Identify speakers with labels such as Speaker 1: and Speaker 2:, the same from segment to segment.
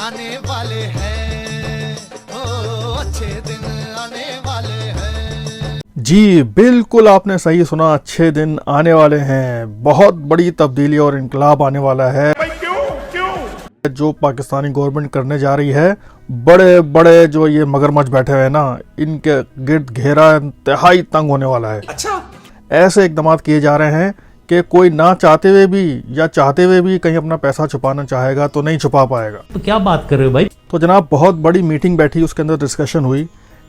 Speaker 1: आने वाले हैं, ओ अच्छे दिन आने वाले हैं।
Speaker 2: जी बिल्कुल आपने सही सुना, अच्छे दिन आने वाले हैं। बहुत बड़ी तब्दीली और इनकलाब आने वाला है जो पाकिस्तानी गवर्नमेंट करने जा रही है। बड़े बड़े जो ये मगरमच्छ बैठे हुए हैं ना, इनके गिर्द घेरा इंतहाई तंग होने वाला है।
Speaker 1: अच्छा,
Speaker 2: ऐसे इकदाम किए जा रहे हैं कि कोई ना चाहते हुए भी या चाहते हुए भी कहीं अपना पैसा छुपाना चाहेगा तो नहीं छुपा पाएगा।
Speaker 3: तो क्या बात कर रहे हो भाई?
Speaker 2: तो जनाब बहुत बड़ी मीटिंग बैठी, उसके अंदर डिस्कशन हुई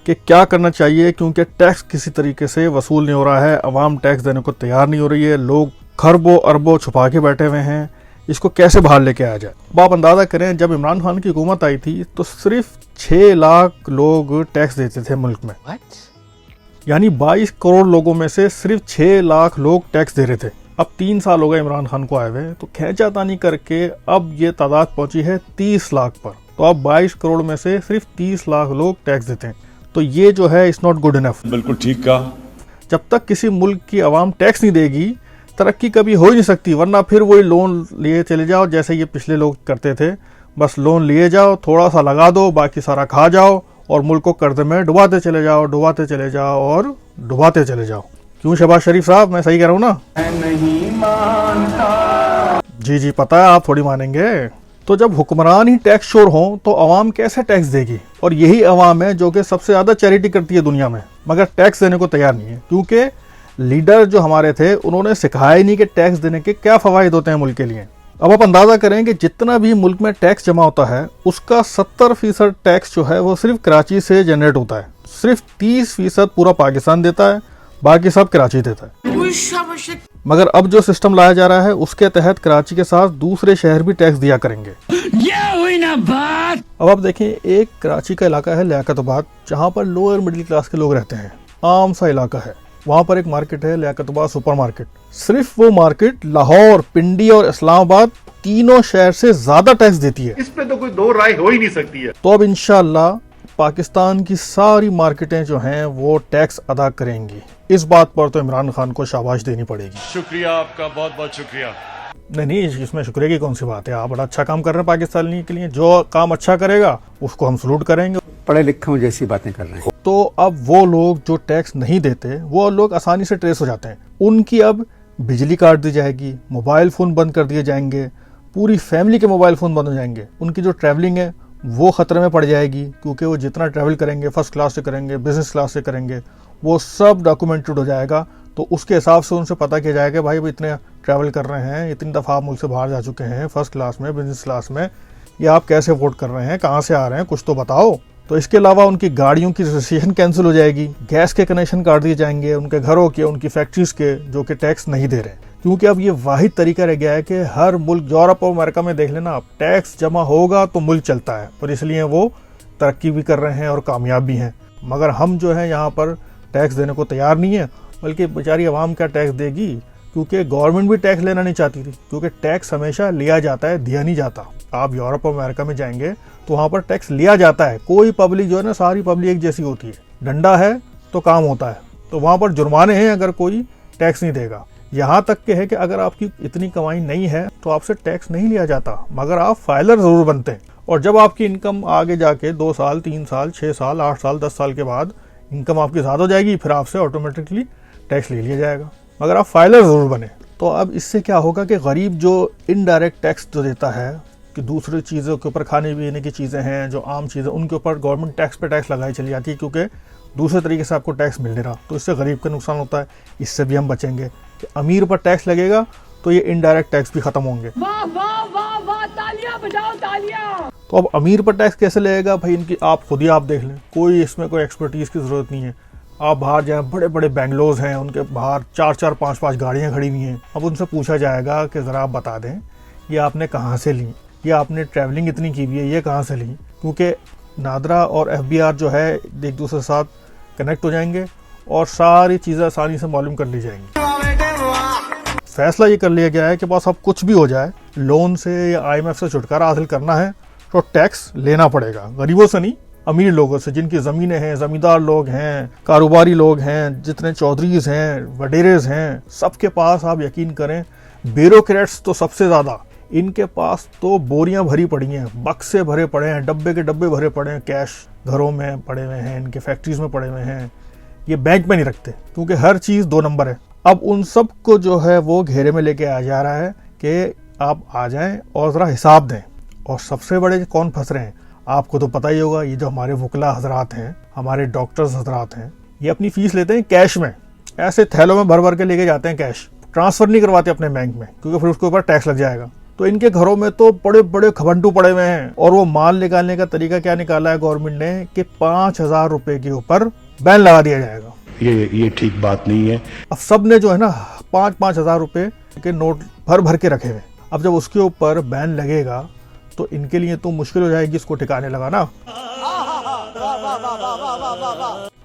Speaker 2: कि क्या करना चाहिए, क्योंकि टैक्स किसी तरीके से वसूल नहीं हो रहा है, अवाम टैक्स देने को तैयार नहीं हो रही है, लोग खरबों अरबों छुपा के बैठे हुए हैं। इसको कैसे बाहर लेके आया जाए। अब आप अंदाजा करें, जब इमरान खान की हुकूमत आई थी तो सिर्फ 6 लाख लोग टैक्स देते थे मुल्क में। यानी 22 करोड़ लोगों में से सिर्फ 6 लाख लोग टैक्स दे रहे थे। अब 3 साल हो गए इमरान खान को आए हुए, तो खींचातानी करके अब ये तादाद पहुंची है 30 लाख पर। तो अब 22 करोड़ में से सिर्फ 30 लाख लोग टैक्स देते हैं। तो ये जो है इट्स नॉट गुड इनफ।
Speaker 4: बिल्कुल ठीक कहा।
Speaker 2: जब तक किसी मुल्क की आवाम टैक्स नहीं देगी, तरक्की कभी हो ही नहीं सकती। वरना फिर वही लोन लिए चले जाओ, जैसे ये पिछले लोग करते थे। बस लोन लिए जाओ, थोड़ा सा लगा दो, बाकी सारा खा जाओ और मुल्क को कर्ज में डुबाते चले जाओ, डुबाते चले जाओ और डुबाते चले जाओ। क्यों शहबाज शरीफ साहब, मैं सही कह रहा हूँ ना?
Speaker 4: नहीं मानता।
Speaker 2: जी पता है, आप थोड़ी मानेंगे। तो जब हुक्मरान ही टैक्स चोर हों तो अवाम कैसे टैक्स देगी? और यही अवाम है जो कि सबसे ज्यादा चैरिटी करती है दुनिया में, मगर टैक्स देने को तैयार नहीं है। क्योंकि लीडर जो हमारे थे उन्होंने सिखाया ही नहीं कि टैक्स देने के क्या फवायद होते हैं मुल्क के लिए। अब आप अंदाजा करें कि जितना भी मुल्क में टैक्स जमा होता है उसका 70% टैक्स जो है वो सिर्फ कराची से जनरेट होता है। सिर्फ 30% पूरा पाकिस्तान देता है, बाकी सब कराची देता है। मगर अब जो सिस्टम लाया जा रहा है उसके तहत कराची के साथ दूसरे शहर भी टैक्स दिया करेंगे।
Speaker 3: ये हुई ना बात।
Speaker 2: अब आप देखें, एक कराची का इलाका है लियाकतबाद, जहाँ पर लोअर मिडिल क्लास के लोग रहते हैं। आम सा इलाका है, वहाँ पर एक मार्केट है लियाकतबाद सुपर मार्केट। सिर्फ वो मार्केट लाहौर, पिंडी और इस्लामाबाद तीनों शहर से ज्यादा टैक्स देती है।
Speaker 4: इस पे तो कोई दो राय हो ही नहीं सकती है।
Speaker 2: तो अब इंशाअल्लाह पाकिस्तान की सारी मार्केटें जो हैं वो टैक्स अदा करेंगी। इस बात पर तो इमरान खान को शाबाश देनी पड़ेगी।
Speaker 4: शुक्रिया आपका, बहुत बहुत शुक्रिया।
Speaker 2: नहीं, इसमें शुक्रिया की कौन सी बात है। आप बड़ा अच्छा काम कर रहे हैं पाकिस्तान के लिए। जो काम अच्छा करेगा उसको हम सलूट करेंगे।
Speaker 5: पढ़े लिखे जैसी बातें कर रहे हैं।
Speaker 2: तो अब वो लोग जो टैक्स नहीं देते वो लोग आसानी से ट्रेस हो जाते हैं। उनकी अब बिजली काट दी जाएगी, मोबाइल फ़ोन बंद कर दिए जाएंगे, पूरी फैमिली के मोबाइल फ़ोन बंद हो जाएंगे। उनकी जो ट्रैवलिंग है वो ख़तरे में पड़ जाएगी, क्योंकि वो जितना ट्रैवल करेंगे, फर्स्ट क्लास से करेंगे, बिजनेस क्लास से करेंगे, वो सब डॉक्यूमेंटेड हो जाएगा। तो उसके हिसाब से उनसे पता किया जाएगा भाई अब इतने ट्रैवल कर रहे हैं, इतनी दफ़ा आप मुल्क से बाहर जा चुके हैं, फर्स्ट क्लास में, बिजनेस क्लास में, या आप कैसे वोट कर रहे हैं, कहाँ से आ रहे हैं, कुछ तो बताओ। तो इसके अलावा उनकी गाड़ियों की रजिस्ट्रेशन कैंसिल हो जाएगी, गैस के कनेक्शन काट दिए जाएंगे, उनके घरों के, उनकी फैक्ट्रीज के जो कि टैक्स नहीं दे रहे। क्योंकि अब ये वाहिद तरीका रह गया है कि हर मुल्क, यूरोप और अमेरिका में देख लेना, आप टैक्स जमा होगा तो मुल्क चलता है, और इसलिए वो तरक्की भी कर रहे हैं और कामयाब भी हैं। मगर हम जो है यहाँ पर टैक्स देने को तैयार नहीं है, बल्कि बेचारी आवाम क्या टैक्स देगी, क्योंकि गवर्नमेंट भी टैक्स लेना नहीं चाहती थी। क्योंकि टैक्स हमेशा लिया जाता है, दिया नहीं जाता। आप यूरोप और अमेरिका में जाएंगे तो वहाँ पर टैक्स लिया जाता है। कोई पब्लिक जो है ना, सारी पब्लिक एक जैसी होती है, डंडा है तो काम होता है। तो वहाँ पर जुर्माने हैं अगर कोई टैक्स नहीं देगा। यहाँ तक के है कि अगर आपकी इतनी कमाई नहीं है तो आपसे टैक्स नहीं लिया जाता, मगर आप फाइलर जरूर बनते हैं। और जब आपकी इनकम आगे जाके 2 साल, 3 साल, 6 साल, 8 साल, 10 साल के बाद इनकम आपकी ज़्यादा हो जाएगी, फिर आपसे ऑटोमेटिकली टैक्स ले लिया जाएगा, मगर आप फाइलर ज़रूर बने। तो अब इससे क्या होगा कि गरीब जो इनडायरेक्ट टैक्स जो देता है, कि दूसरी चीज़ों के ऊपर, खाने पीने की चीज़ें हैं जो आम चीज़ें, उनके ऊपर गवर्नमेंट टैक्स पे टैक्स लगाई चली जाती है, क्योंकि दूसरे तरीके से आपको टैक्स मिल नहीं रहा। तो इससे गरीब का नुकसान होता है। इससे भी हम बचेंगे कि अमीर पर टैक्स लगेगा तो ये इनडायरेक्ट टैक्स भी खत्म होंगे।
Speaker 6: वाह वाह वाह वाह, तालियां बजाओ तालियां।
Speaker 2: तो अब अमीर पर टैक्स कैसे लगेगा भाई? इनकी आप खुद ही आप देख लें, कोई इसमें कोई एक्सपर्टीज़ की ज़रूरत नहीं है। आप बाहर जाएँ, बड़े बड़े बेंगलोज हैं, उनके बाहर 4-4, 5-5 गाड़ियाँ खड़ी हुई हैं। अब उनसे पूछा जाएगा कि ज़रा आप बता दें ये आपने कहाँ से ली, या आपने ट्रैवलिंग इतनी की हुई है, ये कहाँ से ली? क्योंकि नादरा और FBR जो है एक दूसरे के साथ कनेक्ट हो जाएंगे और सारी चीज़ें आसानी से मालूम कर ली जाएंगी। फैसला ये कर लिया गया है कि बस अब कुछ भी हो जाए, लोन से या IMF से छुटकारा हासिल करना है तो टैक्स लेना पड़ेगा। गरीबों से नहीं, अमीर लोगों से, जिनकी ज़मीनें हैं, ज़मींदार लोग हैं, कारोबारी लोग हैं, जितने चौधरीज हैं, वडेरेज हैं, सबके पास आप यकीन करें ब्यूरोक्रेट्स तो सबसे ज़्यादा। इनके पास तो बोरियां भरी पड़ी हैं, बक्से भरे पड़े हैं, डब्बे के डब्बे भरे पड़े हैं, कैश घरों में पड़े हुए हैं, इनके फैक्ट्रीज में पड़े हुए हैं। ये बैंक में नहीं रखते क्योंकि हर चीज़ 2 नंबर है। अब उन सब को जो है वो घेरे में लेके आ जा रहा है कि आप आ जाएं और ज़रा हिसाब दें। और सबसे बड़े कौन फंस रहे हैं आपको तो पता ही होगा, ये जो हमारे वकला हजरात हैं, हमारे डॉक्टर्स हजरात हैं, ये अपनी फीस लेते हैं कैश में, ऐसे थैलों में भर भर के लेके जाते हैं कैश, ट्रांसफर नहीं करवाते अपने बैंक में क्योंकि फिर उसके ऊपर टैक्स लग जाएगा। तो इनके घरों में तो बड़े बड़े खबंटू पड़े हुए हैं। और वो माल निकालने का तरीका क्या निकाला है गवर्नमेंट ने कि 5,000 रुपए के ऊपर बैन लगा दिया जाएगा।
Speaker 4: ये ठीक बात नहीं है।
Speaker 2: अब सब ने जो है ना 5,000 रुपए के नोट भर भर के रखे हुए। अब जब उसके ऊपर बैन लगेगा तो इनके लिए तो मुश्किल हो जाएगी इसको ठिकाने लगाना।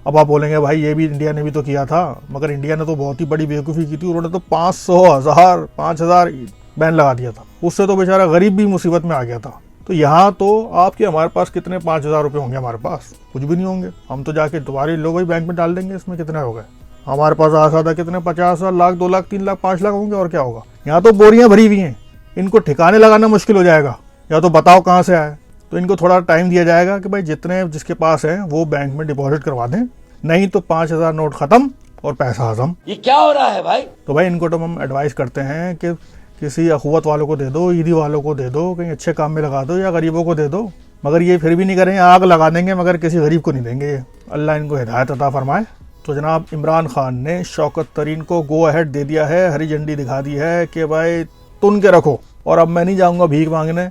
Speaker 2: अब आप बोलेंगे भाई ये भी इंडिया ने भी तो किया था, मगर इंडिया ने तो बहुत ही बड़ी बेवकूफ़ी की थी। उन्होंने तो 500, 1000, 5,000 बैन लगा दिया था। उससे तो बेचारा गरीब भी मुसीबत में आ गया था। तो यहाँ तो आपके हमारे पास कितने 5,000 रुपये होंगे, हमारे पास कुछ भी नहीं होंगे। हम तो जाके तुम्हारे लोग भाई बैंक में डाल देंगे, इसमें कितने हो गए हमारे पास आसादा कितने 50,000, लाख, 2 लाख, 3 लाख, 5 लाख होंगे और क्या होगा। यहाँ तो बोरियां भरी हुई हैं, इनको ठिकाने लगाना मुश्किल हो जाएगा। या तो बताओ कहाँ से आए। तो इनको थोड़ा टाइम दिया जाएगा कि भाई जितने जिसके पास है वो बैंक में डिपॉजिट करवा दें, नहीं तो 5,000 नोट खत्म और पैसा हजम।
Speaker 3: ये क्या हो रहा है भाई?
Speaker 2: तो भाई इनको तो हम एडवाइस करते हैं कि किसी अखुवत वालों को दे दो, ईदी वालों को दे दो, कहीं अच्छे काम में लगा दो या गरीबों को दे दो। मगर ये फिर भी नहीं करें, आग लगा देंगे मगर किसी गरीब को नहीं देंगे। अल्लाह इनको हिदायत अता फरमाए। तो जनाब इमरान खान ने शौकत तरीन को गो अहेड दे दिया है, हरी झंडी दिखा दी है कि भाई तुन के रखो और अब मैं नहीं जाऊँगा भीख मांगने।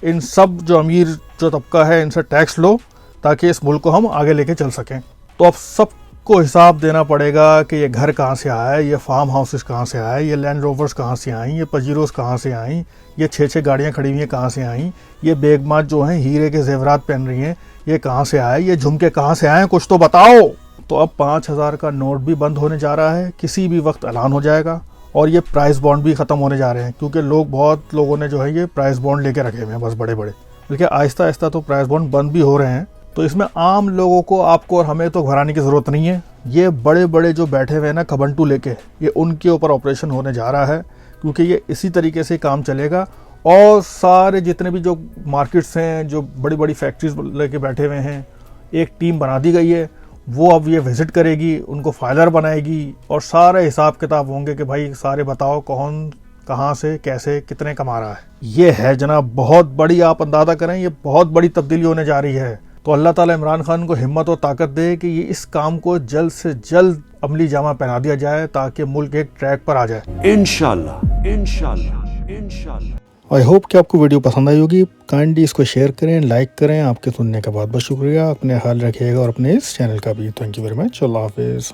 Speaker 2: इन सब जो अमीर जो तबका है इनसे टैक्स लो ताकि इस मुल्क को हम आगे लेके चल सकें। तो अब सबको हिसाब देना पड़ेगा कि ये घर कहाँ से आया, ये फार्म हाउसेस कहाँ से आए, ये लैंड रोवर्स कहाँ से आई, ये पजीरोस कहाँ से आई, ये 6-6 गाड़ियाँ खड़ी हुई हैं कहाँ से आई, ये बेगमात जो हैं हीरे के जेवरात पहन रही हैं ये कहाँ से आए, ये झुमके कहाँ से आए, कुछ तो बताओ। तो अब 5,000 का नोट भी बंद होने जा रहा है, किसी भी वक्त ऐलान हो जाएगा। और ये प्राइस बॉन्ड भी ख़त्म होने जा रहे हैं क्योंकि बहुत लोगों ने जो है ये प्राइस बॉन्ड लेके रखे हुए हैं बस बड़े बड़े, बल्कि आहिस्ता आहिस्ता तो प्राइस बॉन्ड बंद भी हो रहे हैं। तो इसमें आम लोगों को, आपको और हमें तो घबराने की ज़रूरत नहीं है। ये बड़े बड़े जो बैठे हुए हैं ना खबंटू लेके, ये उनके ऊपर ऑपरेशन होने जा रहा है क्योंकि ये इसी तरीके से काम चलेगा। और सारे जितने भी जो मार्केट्स हैं, जो बड़ी बड़ी फैक्ट्रीज लेके बैठे हुए हैं, एक टीम बना दी गई है, वो अब ये विजिट करेगी, उनको फाइलर बनाएगी और सारे हिसाब किताब होंगे कि भाई सारे बताओ कौन कहाँ से कैसे कितने कमा रहा है। ये है जनाब बहुत बड़ी, आप अंदाज़ा करें ये बहुत बड़ी तब्दीली होने जा रही है। तो अल्लाह ताला इमरान खान को हिम्मत और ताकत दे कि ये इस काम को जल्द से जल्द अमली जामा पहना दिया जाए ताकि मुल्क एक ट्रैक पर आ जाए।
Speaker 5: इंशाल्लाह इंशाल्लाह इंशाल्लाह।
Speaker 2: आई होप कि आपको वीडियो पसंद आई होगी। काइंडली इसको शेयर करें, लाइक करें। आपके सुनने का बहुत बहुत शुक्रिया। अपने ख्याल रखिएगा और अपने इस चैनल का भी। Thank you very much. अल्लाह हाफिज़।